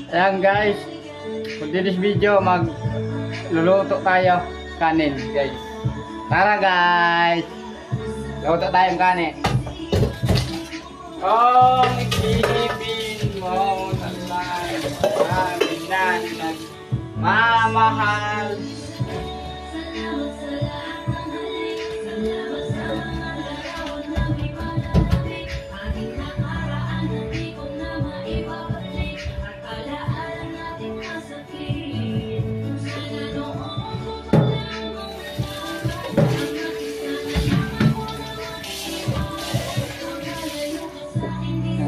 Ayan guys, for this video magluluto tayo kanin guys. Tara guys, luto tayong kanin. Kung isipin mo talang binan nagmamahal,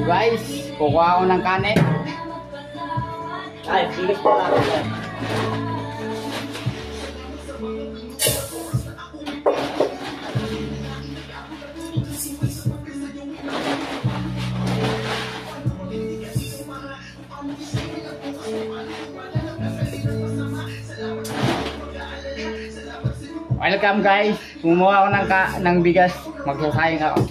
guys, kukuha ako ng kanin. Ay, bilis ko lang. Welcome guys, kumuha ako ng bigas, magsasayang ako.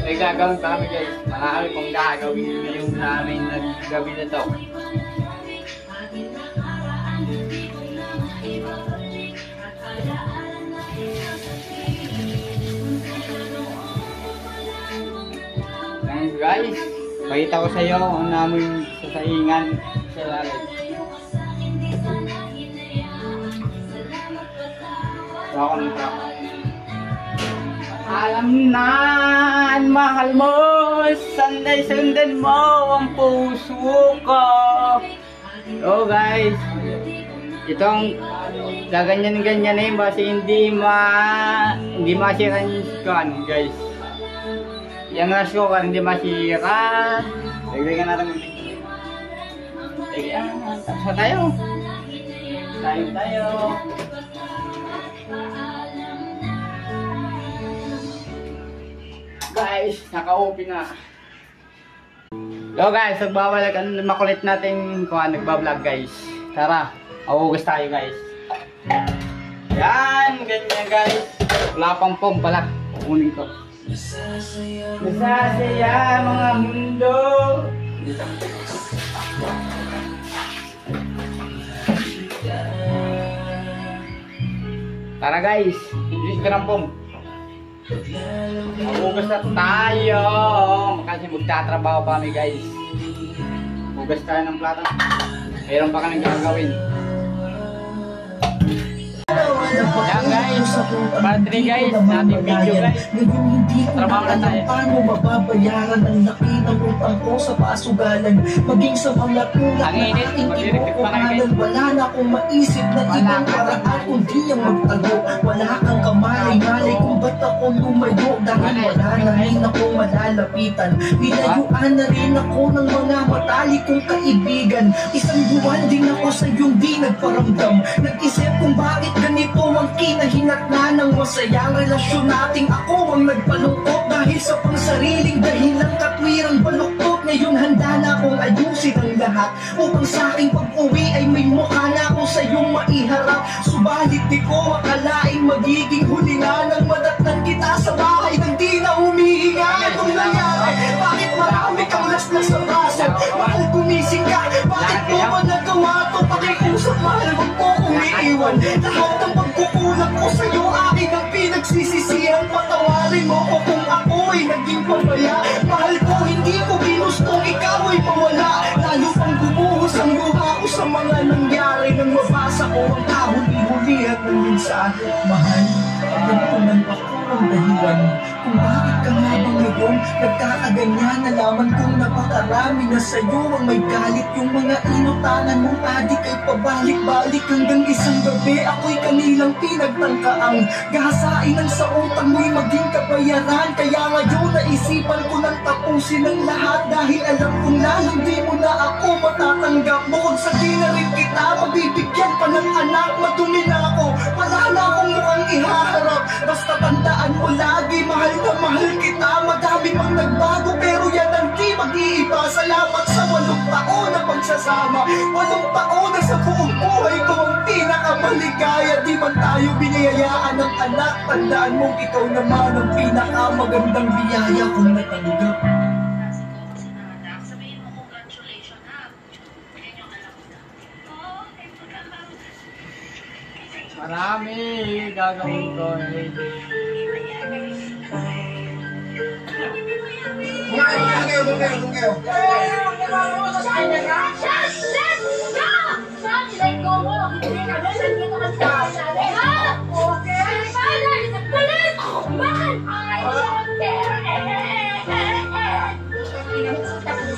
May gagawin pa kami guys. Marami pong gagawin yung namin naggabi na to. Ngayon guys, pakita ko sa iyo ang namin sasaingan sa lalim. Ako ng trap. Alam na, mahal mo, sanday sundan mo ang puso ko. So guys, itong gaganyan-ganyan kasi hindi masira kan guys. Yang rasko kan hindi masira. Lagyan natin. Tapos tayo. Tayo. Guys, naka-open na. Hello guys, nagbabalik ang makulit natin kung nagbablog guys. Tara, augas tayo guys. Yan, ganyan guys. Wala pang pong pala. Kukunin ko. Masasaya mga mundo. Tara guys, hindi ka ng pong. Hugas na tayo kasi magtatrabaho pa kami guys. Hugas tayo ng plato. Mayroon pa kami gagawin. Yan guys, part 3 guys, nating video guys. Trabaho na tayo. Paano mababayaran ang laki ng utang ko sa pasugalan? Maging sa mga tulad na ating inuupanan. Wala na akong maisip na ibang paraan kundi ang magtago. Wala kang kamalay-malay kung ba't ako lumayo. Dahil wala na rin akong malalapitan. Nilayuan na rin ako ng mga matalik kong kaibigan. Isang buwan din ako sa iyong di nagparamdam. Nag-isip kung bakit ganito ang kinahinatnan ng masayang relasyon nating ako ang nagpalungkot dahil sa pangsariling dahilang katwirang baluktot. Ngayon handa na akong ayusin ang lahat upang sa aking pag-uwi ay may mukha na ako sa iyong maiharap. Subalit di ko akalaing magiging huli na nang madatnan kita sa bahay nang di na humihinga. Itong nangyari, bakit marami kang laslas sa braso? Mahal gumising ka, bakit mo ba nagawa to? Pakiusap mahal, wag mo kong iiwan. Lahat ng pagkukulang ko sa'yo aking ang pinagsisisihan. Patawarin mo ko kung ako'y naging pabaya. Mahal ko, hindi ko ginustong ikaw ay mawala. Lalo pang gumuhos ang luha ko sa mga nangyari nang mabasa ko ang kahuli-hulihan ng mensahe. Mahal, ganito lang ako ang dahilan kung bakit ka nga bang ngayon nagkakaganyan. Nalaman kong napakarami na sa'yo ang may galit. Yung mga inutangan mong adik ay pabalik-balik. Hanggang isang gabi ako'y kanilang pinagtangkaang gahasain ang sa utang mo'y maging kabayaran. Kaya ngayon naisipan ko nang tapusin ang lahat dahil alam kong lalong di mo na ako matatanggap. Bukod sa di na rin kita mabibigyan pa ng anak. Madumi na ako, wala na akong mukhang ihaharap. Basta tandaan mo lagi, mahal na mahal kita. Madami mang nagbago pero yan ang di mag-iiba. Salamat sa 8 taon na pagsasama. kasama. 8 taon na sa buong buhay ko ang pinakamaligaya. Di man tayo biniyayaan ng anak, tandaan mong ikaw naman ang pinakamagandang biyaya kong natanggap. Marami gagawin ko.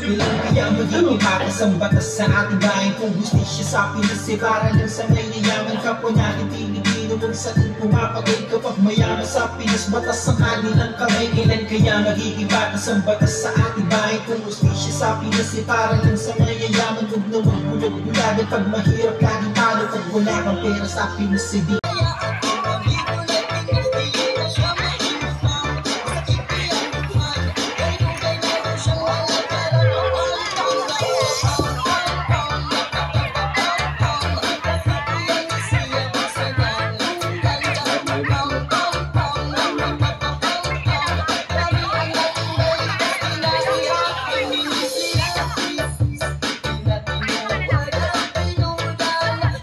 Bilang kaya magiging patas ang batas sa ating bayan. Kung hustisya sa Pinas ay para lang sa may yayaman. Kapwa natin Pilipino mong satin pumapagay. Kapag mayaman sa Pinas, batas ang kanilang kamay. Kailan kaya magiging patas ang batas sa ating bayan. Kung hustisya sa Pinas ay para lang sa may yayaman. Huwag na magbulag-bulagan pag mahirap lagi talo. Pag wala kang pera sa Pinas ay di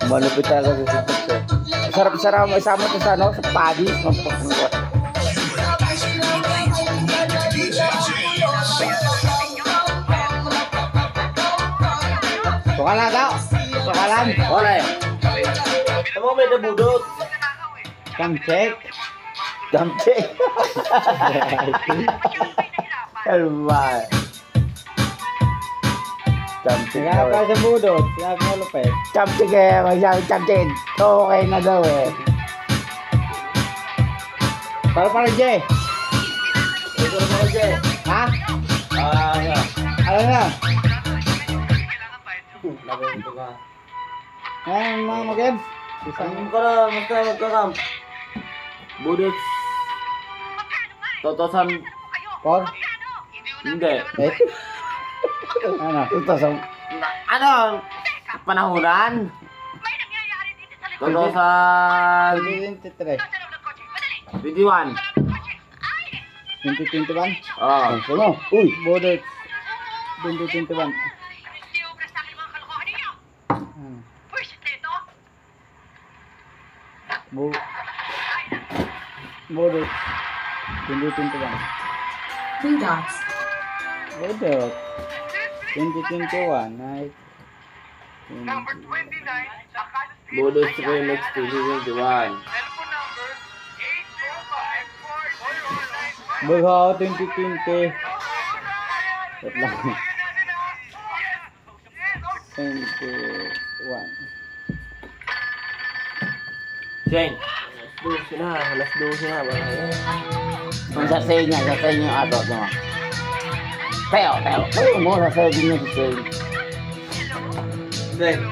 malupit talaga sa sipit. Sarap-sarap isama to sa ano, sa padi. Sukalan daw. Sukalan. Oleh. Kamu may nabudot. Kamcek. Kamcek. Kalma. Camping daw. Kaya sa budot, sinabi mo lupet. Camping eh, magsabi camping. Okay na daw eh. Para Jay. Para Jay. Ha? Ano na? Lagay ito ka. Mga mag-ebs. Isang ko na, magkakam. Budot. Totosan. Por? Hindi. Eh? Ano? Ito sa... Ano? Panahunan? Totosan... 2023. 21. 2021? Oo. Ano? Uy! Budot. 2021. Budot. 2021. 3 dots. Budot. 2021. Night. Bonus remix 2021. Baghaw 2020. Wait lang. 21. Jane. Alas 12 na. Kung sasay niya yung ato. Teo. Kaya mo sasay din niya si Jane. Jane.